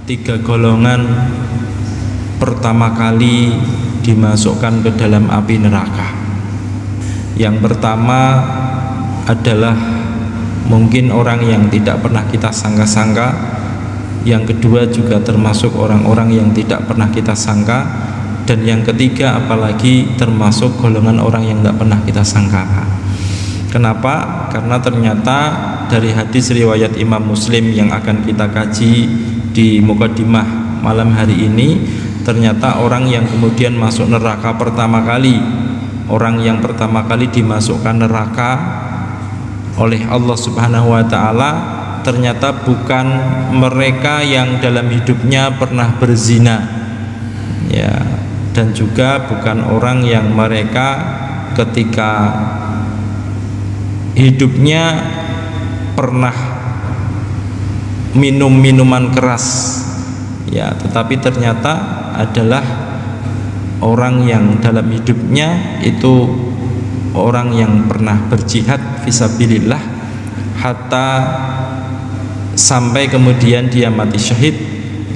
tiga golongan pertama kali dimasukkan ke dalam api neraka. Yang pertama adalah mungkin orang yang tidak pernah kita sangka-sangka. Yang kedua juga termasuk orang-orang yang tidak pernah kita sangka. Dan yang ketiga apalagi termasuk golongan orang yang tidak pernah kita sangka. Kenapa? Karena ternyata dari hadis riwayat Imam Muslim yang akan kita kaji di mukadimah malam hari ini, ternyata orang yang kemudian masuk neraka pertama kali, orang yang pertama kali dimasukkan neraka oleh Allah Subhanahu wa taala, ternyata bukan mereka yang dalam hidupnya pernah berzina, ya, dan juga bukan orang yang mereka ketika hidupnya pernah minum minuman keras, ya, tetapi ternyata adalah orang yang dalam hidupnya itu orang yang pernah berjihad fisabilillah hatta sampai kemudian dia mati syahid.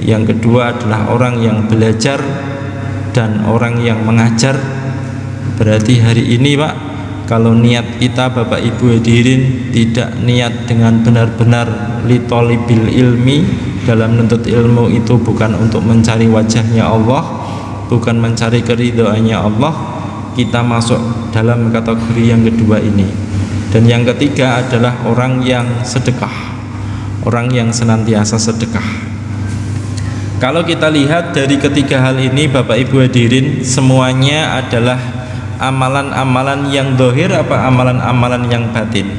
Yang kedua adalah orang yang belajar dan orang yang mengajar. Berarti hari ini Pak, kalau niat kita Bapak Ibu hadirin tidak niat dengan benar-benar litolibil ilmi, dalam menuntut ilmu itu bukan untuk mencari wajahnya Allah, bukan mencari keridhaannya Allah, kita masuk dalam kategori yang kedua ini. Dan yang ketiga adalah orang yang sedekah, orang yang senantiasa sedekah. Kalau kita lihat dari ketiga hal ini Bapak Ibu hadirin, semuanya adalah amalan-amalan yang zahir apa amalan-amalan yang batin?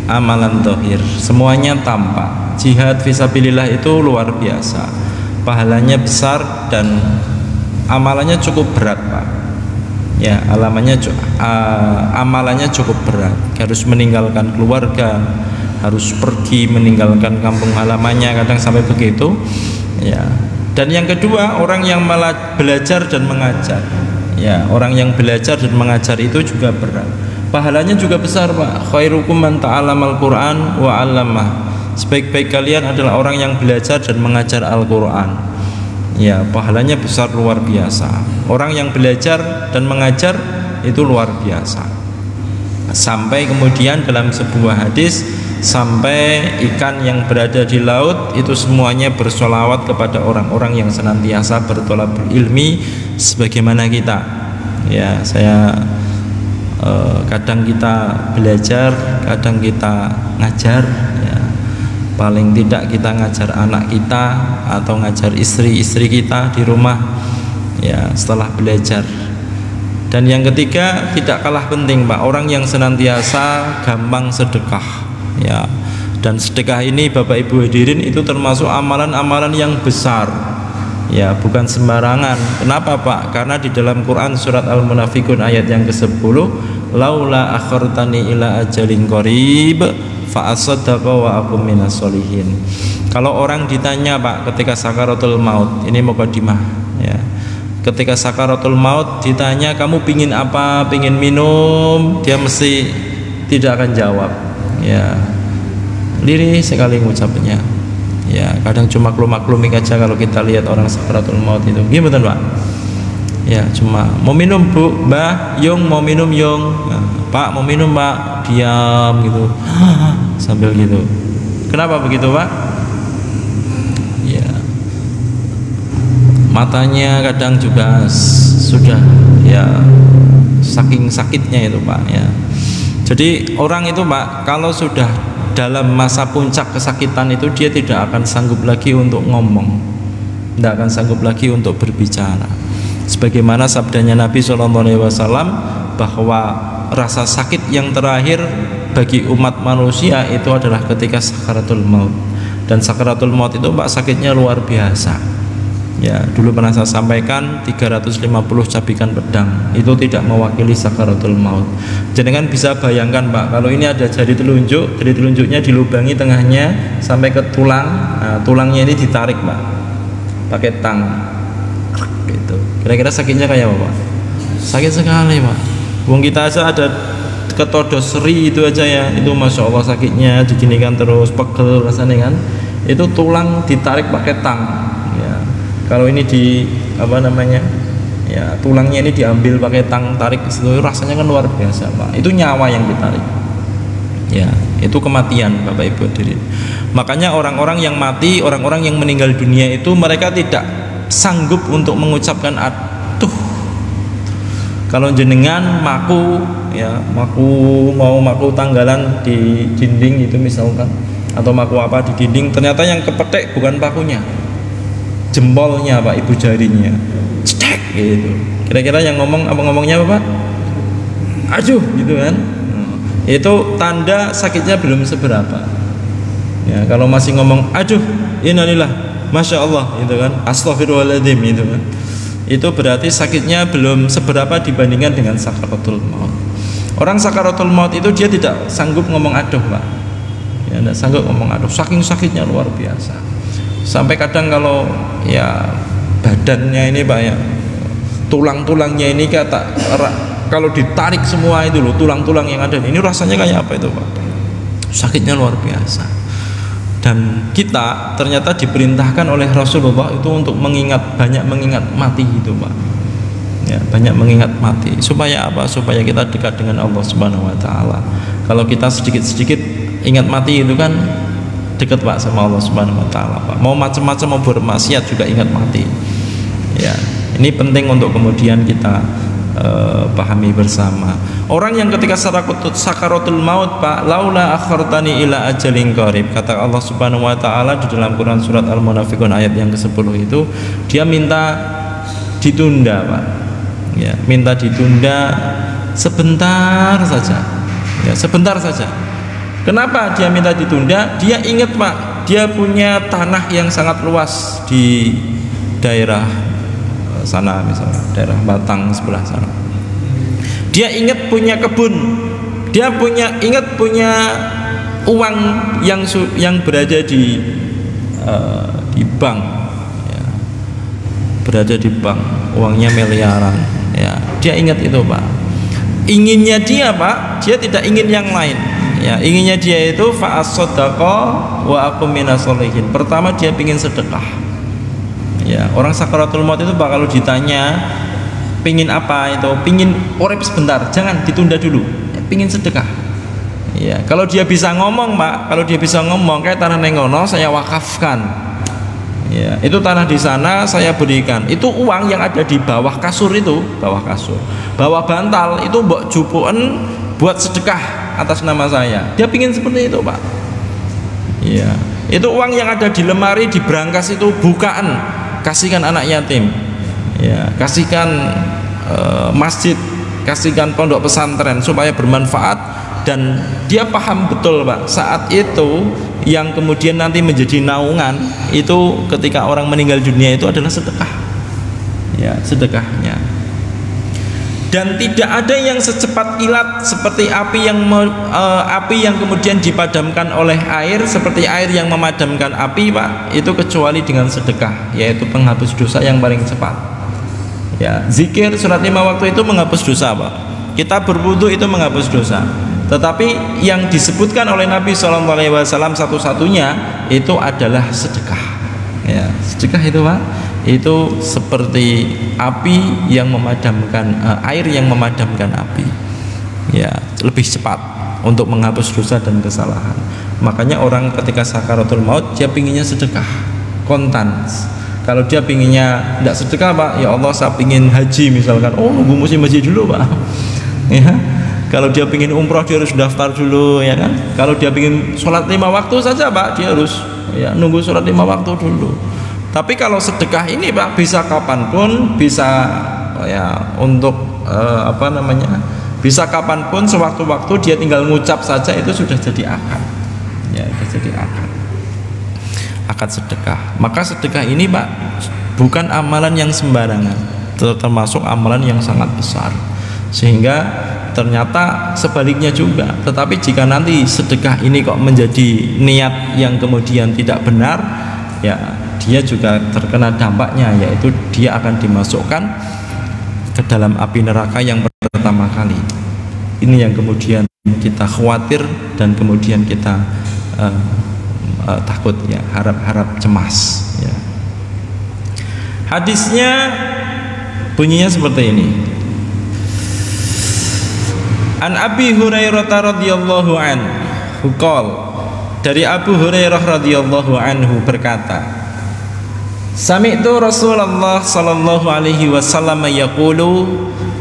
Amalan zahir, semuanya tampak. Jihad fisabilillah itu luar biasa, pahalanya besar dan amalannya cukup berat Pak. Ya, amalannya cukup berat. Harus meninggalkan keluarga, harus pergi meninggalkan kampung halamannya, kadang sampai begitu. Ya. Dan yang kedua, orang yang belajar dan mengajar. Ya, orang yang belajar dan mengajar itu juga berat. Pahalanya juga besar Pak. Khairukum man ta'allamal Qur'an wa 'allamah. Sebaik-baik kalian adalah orang yang belajar dan mengajar Al-Qur'an. Ya, pahalanya besar luar biasa. Orang yang belajar dan mengajar itu luar biasa. Sampai kemudian dalam sebuah hadis, sampai ikan yang berada di laut itu semuanya bersolawat kepada orang-orang yang senantiasa bertolabul ilmi sebagaimana kita. Ya, saya kadang kita belajar, kadang kita ngajar, ya. Paling tidak kita ngajar anak kita atau ngajar istri-istri kita di rumah, ya, setelah belajar. Dan yang ketiga tidak kalah penting Pak, orang yang senantiasa gampang sedekah, ya. Dan sedekah ini Bapak Ibu hadirin itu termasuk amalan-amalan yang besar, ya, bukan sembarangan. Kenapa Pak? Karena di dalam Quran surat Al-Munafiqun ayat yang ke-10, laula akhartani ila ajalin qarib fa asaddaqa wa akum minas solihin. Kalau orang ditanya Pak ketika sakaratul maut, ini mukadimah, ya. Ketika sakaratul maut ditanya kamu pingin apa, pingin minum, dia mesti tidak akan jawab, ya. Lirih sekali ngucapnya, ya. Kadang cuma maklum-maklumik aja kalau kita lihat orang sakaratul maut itu. Gimana Pak? Ya, cuma mau minum Bu, Mbah, Yung mau minum Yung, nah, Pak mau minum Pak, diam gitu sambil gitu. Kenapa begitu Pak? Ya, matanya kadang juga sudah, ya, saking sakitnya itu Pak, ya. Jadi orang itu Pak kalau sudah dalam masa puncak kesakitan itu dia tidak akan sanggup lagi untuk ngomong, tidak akan sanggup lagi untuk berbicara. Sebagaimana sabdanya Nabi SAW bahwa rasa sakit yang terakhir bagi umat manusia itu adalah ketika sakaratul maut. Dan sakaratul maut itu Pak sakitnya luar biasa. Ya, dulu pernah saya sampaikan 350 cabikan pedang itu tidak mewakili sakaratul maut. Jadi kan bisa bayangkan Pak, kalau ini ada jari telunjuk, jari telunjuknya dilubangi tengahnya sampai ke tulang, nah, tulangnya ini ditarik Pak, pakai tang, gitu. Kira-kira sakitnya kayak apa Pak? Sakit sekali Pak. Wong kita aja ada ketodos seri itu aja ya, itu masya Allah sakitnya diginikan terus, pegel rasanya kan. itu tulang ditarik pakai tang ya. Kalau ini di apa namanya ya, tulangnya ini diambil pakai tang, tarik ke situ, rasanya kan luar biasa Pak. Itu nyawa yang ditarik ya, itu kematian Bapak Ibu hadirin. Makanya orang-orang yang mati, orang-orang yang meninggal dunia itu mereka tidak sanggup untuk mengucapkan aduh. Kalau jenengan maku ya, maku tanggalan di dinding itu misalkan, atau maku apa di dinding, ternyata yang kepetek bukan pakunya, jempolnya Pak Ibu, jarinya cetek gitu. Kira-kira yang ngomongnya apa Pak? Aduh gitu kan. Itu tanda sakitnya belum seberapa ya. Kalau masih ngomong aduh innalillah masya Allah gitu kan, astagfirullahaladzim gitu kan, itu berarti sakitnya belum seberapa dibandingkan dengan sakaratul maut. Orang sakaratul maut itu dia tidak sanggup ngomong aduh Pak ya, tidak sanggup ngomong aduh, saking sakitnya luar biasa. Sampai kadang kalau ya badannya ini Pak ya, tulang-tulangnya ini kata kalau ditarik semua itu loh, tulang-tulang yang ada ini rasanya kayak apa itu Pak, sakitnya luar biasa. Dan kita ternyata diperintahkan oleh Rasulullah itu untuk banyak mengingat mati itu Pak ya, banyak mengingat mati. Supaya apa? Supaya kita dekat dengan Allah Subhanahu wa taala. Kalau kita sedikit-sedikit ingat mati itu kan dekat Pak sama Allah Subhanahu wa taala Pak. Mau macam-macam, mau bermaksiat juga ingat mati ya. Ini penting untuk kemudian kita pahami bersama. Orang yang ketika sakaratul maut Pak, laula akhartani ila ajalin qarib, kata Allah Subhanahu wa taala di dalam Quran surat Al-Munafiqun ayat yang ke-10 itu, dia minta ditunda Pak ya, minta ditunda sebentar saja ya, sebentar saja. Kenapa dia minta ditunda? Dia ingat Pak, dia punya tanah yang sangat luas di daerah sana, misalnya daerah Batang sebelah sana. Dia ingat punya kebun, dia ingat punya uang yang berada di bank ya, berada di bank, uangnya miliaran ya. Dia ingat itu Pak. Inginnya dia Pak, dia tidak ingin yang lain ya. Inginnya dia itu fa'as-sadaqa wa aqum minas sholihin. Pertama dia ingin sedekah ya. Orang sakaratul maut itu Pak, kalau ditanya pingin apa itu, pingin urip sebentar, jangan ditunda dulu ya, pingin sedekah ya. Kalau dia bisa ngomong Pak, kalau dia bisa ngomong, kayak tanah nengono saya wakafkan ya, itu tanah di sana saya berikan, itu uang yang ada di bawah kasur itu, bawah kasur, bawah bantal itu mbok jupuken buat sedekah atas nama saya. Dia pingin seperti itu Pak ya. Itu uang yang ada di lemari, di brankas itu bukaan, kasihkan anak yatim ya, kasihkan masjid, kasihkan pondok pesantren supaya bermanfaat. Dan dia paham betul Pak, saat itu yang kemudian nanti menjadi naungan itu ketika orang meninggal dunia itu adalah sedekah ya, sedekahnya. Dan tidak ada yang secepat kilat seperti api yang kemudian dipadamkan oleh air, seperti air yang memadamkan api Pak, itu kecuali dengan sedekah, yaitu penghapus dosa yang paling cepat ya. Zikir sholat 5 waktu itu menghapus dosa Pak, kita berwudu itu menghapus dosa. Tetapi yang disebutkan oleh Nabi SAW satu-satunya itu adalah sedekah ya. Sedekah itu Pak, itu seperti api yang memadamkan air yang memadamkan api ya, lebih cepat untuk menghapus dosa dan kesalahan. Makanya orang ketika sakaratul maut dia pinginnya sedekah kontan. Kalau dia pinginnya tidak sedekah Pak, ya Allah saya pingin haji misalkan, oh nunggu musim haji dulu Pak ya. Kalau dia pingin umroh dia harus daftar dulu ya kan. Kalau dia pingin sholat 5 waktu saja Pak, dia harus ya nunggu sholat 5 waktu dulu. Tapi kalau sedekah ini Pak, bisa kapanpun, bisa ya untuk bisa kapanpun, sewaktu-waktu dia tinggal ngucap saja itu sudah jadi akad ya, sudah jadi akad sedekah. Maka sedekah ini Pak bukan amalan yang sembarangan, termasuk amalan yang sangat besar, sehingga ternyata sebaliknya juga. Tetapi jika nanti sedekah ini kok menjadi niat yang kemudian tidak benar ya, dia juga terkena dampaknya, yaitu dia akan dimasukkan ke dalam api neraka yang pertama kali. Ini yang kemudian kita khawatir dan kemudian kita takut ya, harap-harap cemas ya. Hadisnya bunyinya seperti ini. An Abi Hurairah radhiyallahu anhu qol, dari Abu Hurairah radhiyallahu anhu berkata, sami'tu Rasulullah sallallahu alaihi wasallam yaqulu,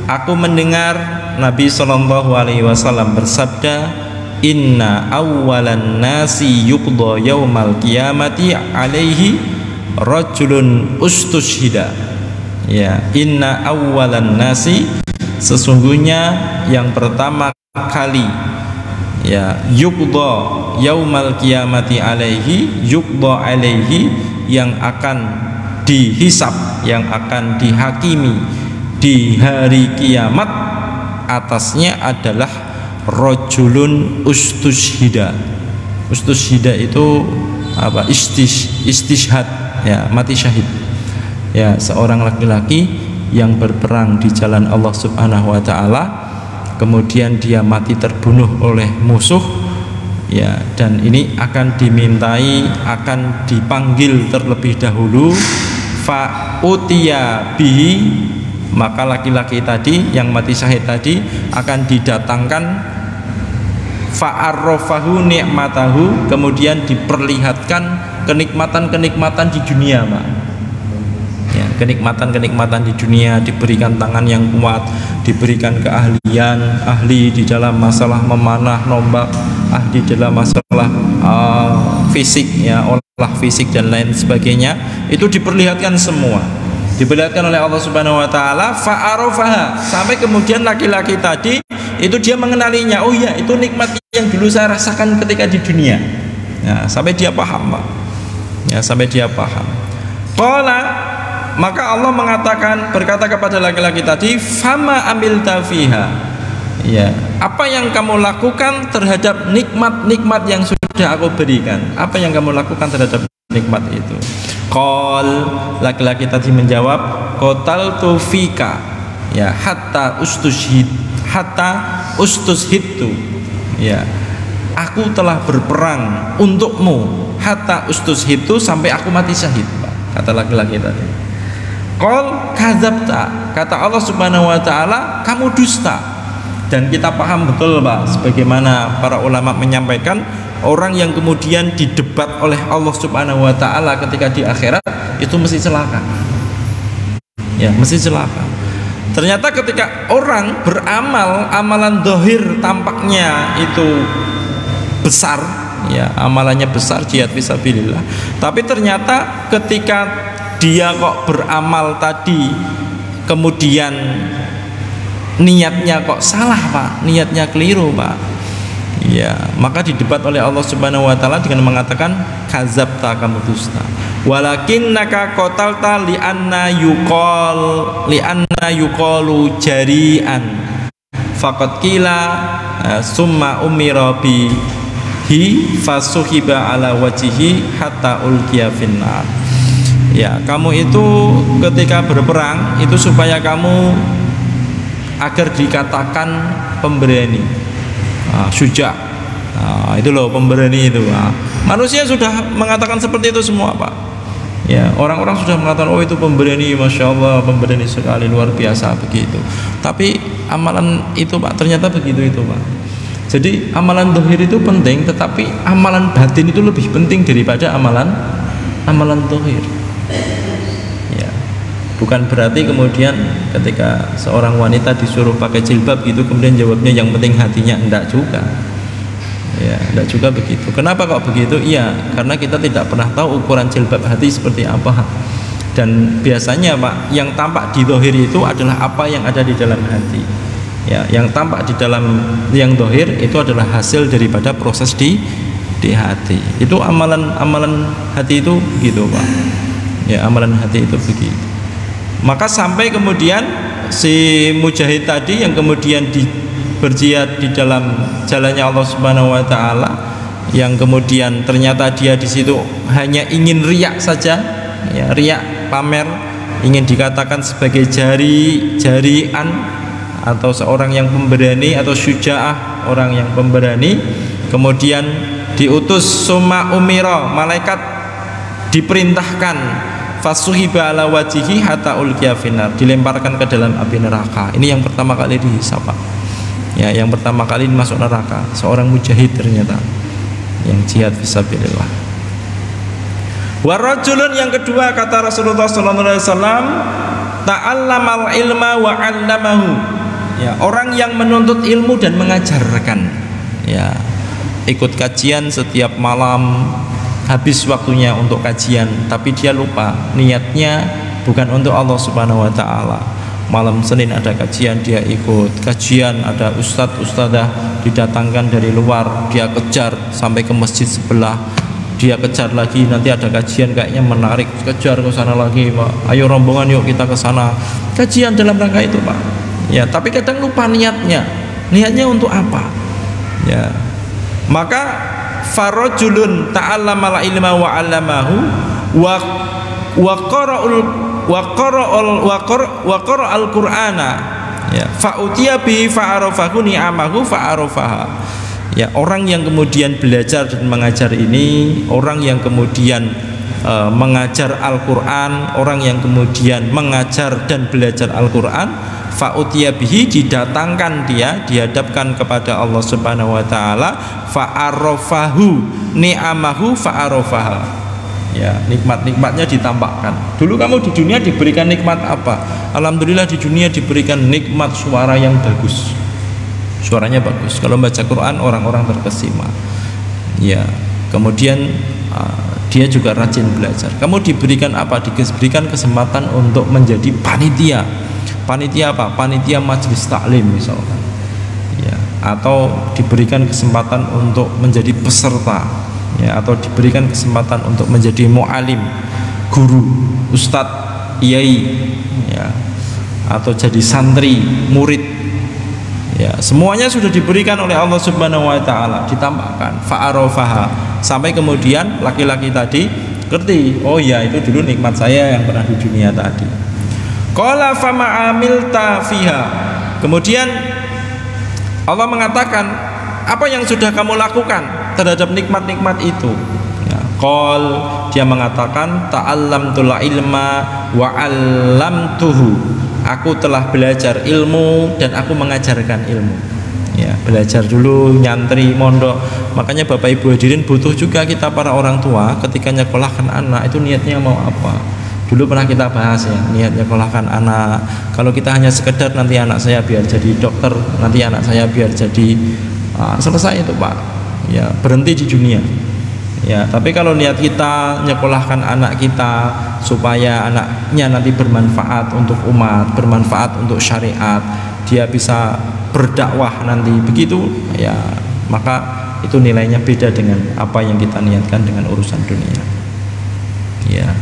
aku mendengar Nabi sallallahu alaihi wasallam bersabda, inna awwalan nasi yuqda yaumal qiyamati alaihi rajulun ustushhida. Ya, inna awwalan nasi, sesungguhnya yang pertama kali ya, yuqda yaumal qiyamati alaihi, yuqda alaihi, yang akan dihisab, yang akan dihakimi di hari kiamat atasnya adalah rajulun ustushhida. Ustushhida itu apa? Istishhad ya, mati syahid ya, seorang laki-laki yang berperang di jalan Allah Subhanahu wa taala, kemudian dia mati terbunuh oleh musuh ya, dan ini akan dimintai, akan dipanggil terlebih dahulu, fa utiya bihi, maka laki-laki tadi yang mati syahid tadi akan didatangkan, fa'arrafahu ni'matahu, kemudian diperlihatkan kenikmatan-kenikmatan di dunia, Pak. Ya, kenikmatan-kenikmatan di dunia, diberikan tangan yang kuat, diberikan keahlian, ahli di dalam masalah memanah, nombak, ahli dalam masalah fisik ya, olah fisik dan lain sebagainya, itu diperlihatkan semua, diperlihatkan oleh Allah Subhanahu wa taala, fa'arafaha, sampai kemudian laki-laki tadi itu dia mengenalinya, oh iya, itu nikmat yang dulu saya rasakan ketika di dunia. Ya, sampai dia paham, Pak. Ya, sampai dia paham. Qala, maka Allah mengatakan, berkata kepada laki-laki tadi, fama amilta fiha, ya, apa yang kamu lakukan terhadap nikmat-nikmat yang sudah aku berikan? Apa yang kamu lakukan terhadap nikmat itu? Qal, laki-laki tadi menjawab, qataltu fika, ya, hatta ustushhidtu, ya, aku telah berperang untukmu, hatta ustushhidtu, sampai aku mati syahid, Pak, kata laki-laki tadi. Qal kadzabta, kata Allah Subhanahu wa taala, kamu dusta. Dan kita paham betul, Pak, sebagaimana para ulama menyampaikan, orang yang kemudian didebat oleh Allah Subhanahu wa taala ketika di akhirat itu mesti celaka. Ya, mesti celaka. Ternyata ketika orang beramal, amalan zahir tampaknya itu besar, ya, amalannya besar, jihad fisabilillah, tapi ternyata ketika dia kok beramal tadi kemudian niatnya kok salah, Pak, niatnya keliru, Pak, ya, maka didebat oleh Allah Subhanahu wa taala dengan mengatakan kadzabta, kamu dusta. Walakinnaka qatalta li'anna yuqalu jari'an faqad qila summa umira bihi fasuhiba ala wajhihi hatta ulqiya finnar. Ya, kamu itu ketika berperang itu supaya kamu agar dikatakan pemberani, syuja, itu loh pemberani itu. Manusia sudah mengatakan seperti itu semua, Pak. Ya, orang-orang sudah mengatakan, oh itu pemberani, masya Allah, pemberani sekali, luar biasa begitu. Tapi amalan itu, Pak, ternyata begitu itu, Pak. Jadi amalan zahir itu penting, tetapi amalan batin itu lebih penting daripada amalan zahir. Ya, bukan berarti kemudian ketika seorang wanita disuruh pakai jilbab gitu kemudian jawabnya yang penting hatinya, enggak juga. Ya, enggak juga begitu. Kenapa kok begitu? Iya, karena kita tidak pernah tahu ukuran jilbab hati seperti apa. Dan biasanya, Pak, yang tampak di zahir itu adalah apa yang ada di dalam hati. Ya, yang tampak di dalam yang zahir itu adalah hasil daripada proses di hati. Itu amalan hati itu begitu, Pak. Ya, amalan hati itu begitu. Maka sampai kemudian si mujahid tadi yang kemudian berjihad di dalam jalannya Allah Subhanahu wa taala, yang kemudian ternyata dia di situ hanya ingin riak saja, ya, riak, pamer, ingin dikatakan sebagai jarian atau seorang yang pemberani atau syuja'ah, orang yang pemberani, kemudian diutus, summa umira, malaikat diperintahkan, fasuhiba ala wajihi hatta ulqiya finnar, dilemparkan ke dalam api neraka. Ini yang pertama kali dihisab, Pak. Ya, yang pertama kali masuk neraka seorang mujahid ternyata yang jihad fisabilillah. Warajulun, yang kedua kata Rasulullah sallallahu alaihi wasallam, ta'allamal ilma wa 'allamahu. Ya, orang yang menuntut ilmu dan mengajarkan. Ya, ikut kajian setiap malam, habis waktunya untuk kajian, tapi dia lupa niatnya bukan untuk Allah Subhanahu wa taala. Malam Senin ada kajian, dia ikut kajian, ada ustadz ustadzah didatangkan dari luar, dia kejar sampai ke masjid sebelah, dia kejar lagi, nanti ada kajian kayaknya menarik, kejar ke sana lagi, Pak. Ayo rombongan yuk kita ke sana. Kajian dalam rangka itu, Pak. Ya, tapi kadang lupa niatnya. Niatnya untuk apa? Ya. Maka farajulun ta'allama ilma wa 'allamahu wa qara'al qur'ana, ya, fa utiya bihi fa arafahu ni'amahu fa arafaha. Ya, orang yang kemudian belajar dan mengajar ini, orang yang kemudian mengajar Al-Qur'an, orang yang kemudian mengajar dan belajar Al-Qur'an, fa utiya bihi, didatangkan dia, dihadapkan kepada Allah Subhanahu wa taala, fa arafahu ni'amahu fa arafaha. Ya, nikmat-nikmatnya ditampakkan. Dulu kamu di dunia diberikan nikmat apa? Alhamdulillah di dunia diberikan nikmat suara yang bagus. Suaranya bagus. Kalau baca Quran orang-orang terkesima. Ya, kemudian dia juga rajin belajar. Kamu diberikan apa? Diberikan kesempatan untuk menjadi panitia. Panitia apa? Panitia majelis taklim misalkan. Ya, atau diberikan kesempatan untuk menjadi peserta. Ya, atau diberikan kesempatan untuk menjadi mu'alim, guru, ustadz, kiai, ya, atau jadi santri, murid. Ya, semuanya sudah diberikan oleh Allah Subhanahu wa taala, ditambahkan fa'arofaha, sampai kemudian laki-laki tadi ngerti, oh ya itu dulu nikmat saya yang pernah di dunia tadi. Qala fama amilta fiha. Kemudian Allah mengatakan, apa yang sudah kamu lakukan terhadap nikmat-nikmat itu? Ya, qal, dia mengatakan ta'allamtul ilma wa 'allamtuhu. Aku telah belajar ilmu dan aku mengajarkan ilmu. Ya, belajar dulu, nyantri, mondok. Makanya Bapak Ibu hadirin, butuh juga kita para orang tua ketika nyekolahkan anak itu niatnya mau apa. Dulu pernah kita bahas ya, niat nyekolahkan anak. Kalau kita hanya sekedar nanti anak saya biar jadi dokter, nanti anak saya biar jadi selesai itu, Pak. Ya, berhenti di dunia. Ya, tapi kalau niat kita nyekolahkan anak kita supaya anaknya nanti bermanfaat untuk umat, bermanfaat untuk syariat, dia bisa berdakwah nanti begitu, ya, maka itu nilainya beda dengan apa yang kita niatkan dengan urusan dunia. Ya.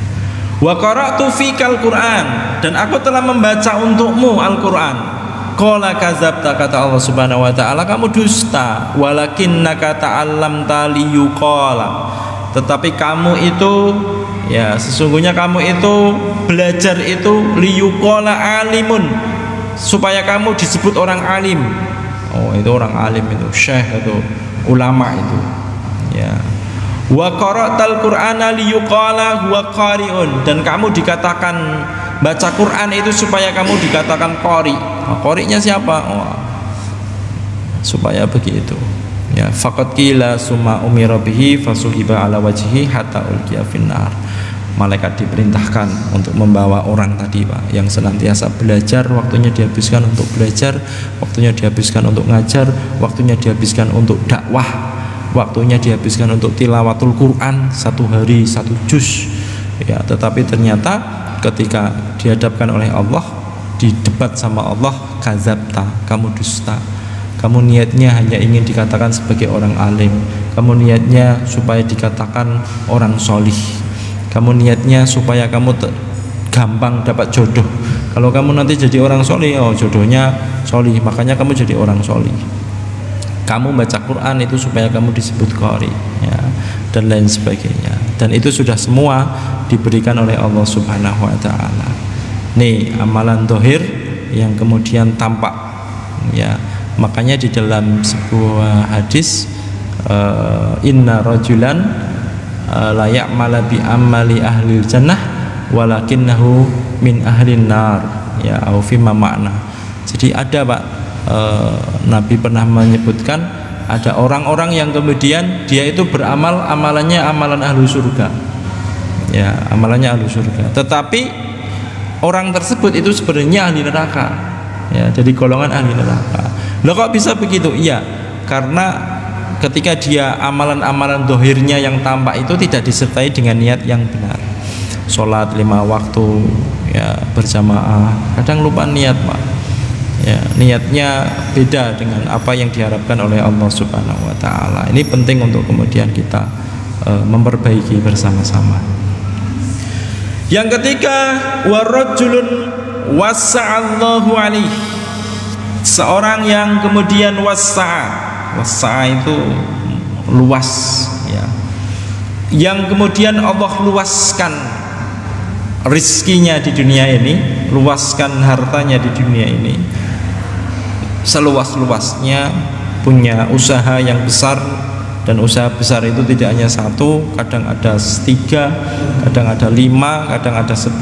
Wa qara'tu fikal Qur'an, dan aku telah membaca untukmu Al-Qur'an. Qala kadzabta, kata Allah Subhanahu wa taala, kamu dusta. Walakinnaka ta'allamta liyuqala, tetapi kamu itu, ya, sesungguhnya kamu itu belajar itu liyuqala alimun, supaya kamu disebut orang alim. Oh, itu orang alim itu, syekh itu, ulama itu. Ya. Wa qara'tal Qur'ana liyuqala huwa qari'un, dan kamu dikatakan baca Quran itu supaya kamu dikatakan qari. Nah, qari'nya siapa? Oh, supaya begitu. Ya, faqad qila summa umira bihi fasuhiba ala wajhihi hatta ulqiya finnar. Malaikat diperintahkan untuk membawa orang tadi, Pak, yang senantiasa belajar, waktunya dihabiskan untuk belajar, waktunya dihabiskan untuk ngajar, waktunya dihabiskan untuk dakwah, waktunya dihabiskan untuk tilawatul Quran, satu hari satu juz. Ya, tetapi ternyata ketika dihadapkan oleh Allah, didebat sama Allah, kadzabta, kamu dusta. Kamu niatnya hanya ingin dikatakan sebagai orang alim, kamu niatnya supaya dikatakan orang solih, kamu niatnya supaya kamu gampang dapat jodoh. Kalau kamu nanti jadi orang solih, oh jodohnya solih, makanya kamu jadi orang solih. Kamu baca Quran itu supaya kamu disebut qari, ya, dan lain sebagainya. Dan itu sudah semua diberikan oleh Allah Subhanahu wa taala. Nih amalan zahir yang kemudian tampak, ya. Makanya di dalam sebuah hadis inna rajulan la ya'mala bi amali ahli jannah walakinnahu min ahlin nar, ya, au fima makna. Jadi ada Pak, Nabi pernah menyebutkan ada orang-orang yang kemudian dia itu beramal, amalannya amalan ahlu surga, ya, amalannya ahlu surga, tetapi orang tersebut itu sebenarnya ahli neraka, ya, jadi golongan ahli neraka. Loh kok bisa begitu? Iya, karena ketika dia amalan-amalan dohirnya yang tampak itu tidak disertai dengan niat yang benar. Sholat 5 waktu, ya, berjamaah, kadang lupa niat Pak, ya, niatnya beda dengan apa yang diharapkan oleh Allah Subhanahu wa Ta'ala. Ini penting untuk kemudian kita memperbaiki bersama-sama. Yang ketiga, warajulun wasa'allahu alaihi, seorang yang kemudian wasa'a itu luas, ya, yang kemudian Allah luaskan rizkinya di dunia ini, luaskan hartanya di dunia ini seluas-luasnya, punya usaha yang besar, dan usaha besar itu tidak hanya satu, kadang ada 3, kadang ada 5, kadang ada 10.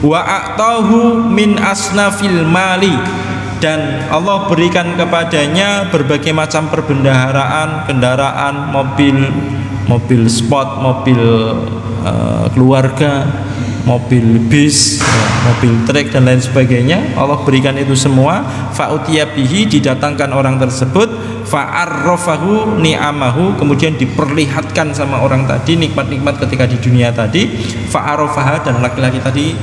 Wa a'tahu min asnafil mali, dan Allah berikan kepadanya berbagai macam perbendaharaan, kendaraan, mobil sport, mobil keluarga, mobil bis, mobil truk dan lain sebagainya. Allah berikan itu semua. Fa'utiya bihi, didatangkan orang tersebut, fa'arrafahu ni'amahu, kemudian diperlihatkan sama orang tadi nikmat-nikmat ketika di dunia tadi. Fa'arrafaha, dan laki-laki tadi,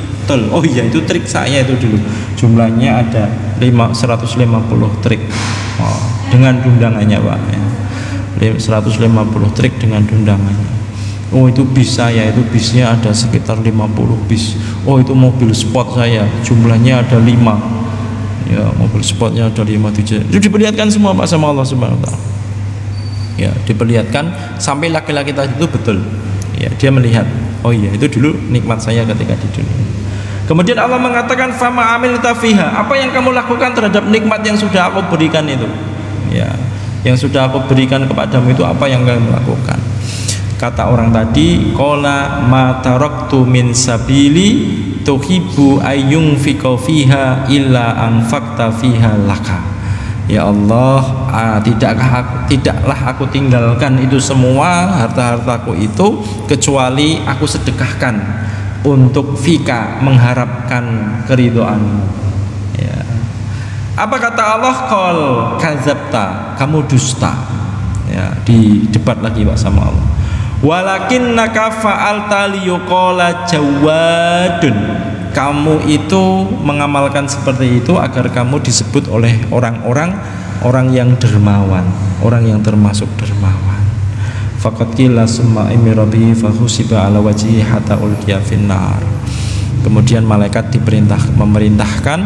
oh iya itu trik saya itu dulu, jumlahnya ada 150 trik, dengan undangannya Pak, ya. 150 trik dengan undangannya. Oh itu bis saya, itu bisnya ada sekitar 50 bis. Oh itu mobil sport saya, jumlahnya ada 5, ya, mobil sportnya ada 5, 7. Itu diperlihatkan semua Pak sama Allah Subhanahu wa Ta'ala, ya, diperlihatkan sampai laki-laki tadi itu betul, ya, dia melihat, oh iya itu dulu nikmat saya ketika di dunia. Kemudian Allah mengatakan, fama amilta fiha, apa yang kamu lakukan terhadap nikmat yang sudah aku berikan itu, ya, yang sudah aku berikan kepadamu itu apa yang kamu lakukan? Kata orang tadi, qala ma taraktu min sabili tuhibbu ayyung fika fiha illa anfaqta fiha laka. Ya Allah, tidaklah aku tinggalkan itu semua harta-hartaku itu kecuali aku sedekahkan untuk fika, mengharapkan keridhoanmu, ya. Apa kata Allah? Qal kadzabta, kamu dusta, ya, di debat lagi Pak sama Allah. Walakinnaka fa'alta liyuqala jawadun, kamu itu mengamalkan seperti itu agar kamu disebut oleh orang-orang yang dermawan, orang yang termasuk dermawan. Faqad qila summa imirabi fahusiba ala wajhi hatta ulqiya finnar. Kemudian malaikat memerintahkan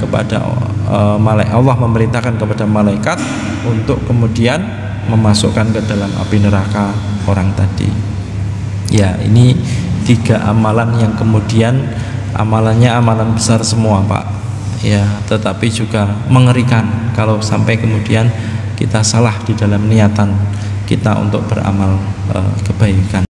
kepada Allah memerintahkan kepada malaikat untuk kemudian memasukkan ke dalam api neraka orang tadi. Ya, ini 3 amalan yang kemudian amalannya amalan besar semua Pak, ya, tetapi juga mengerikan kalau sampai kemudian kita salah di dalam niatan kita untuk beramal kebaikan.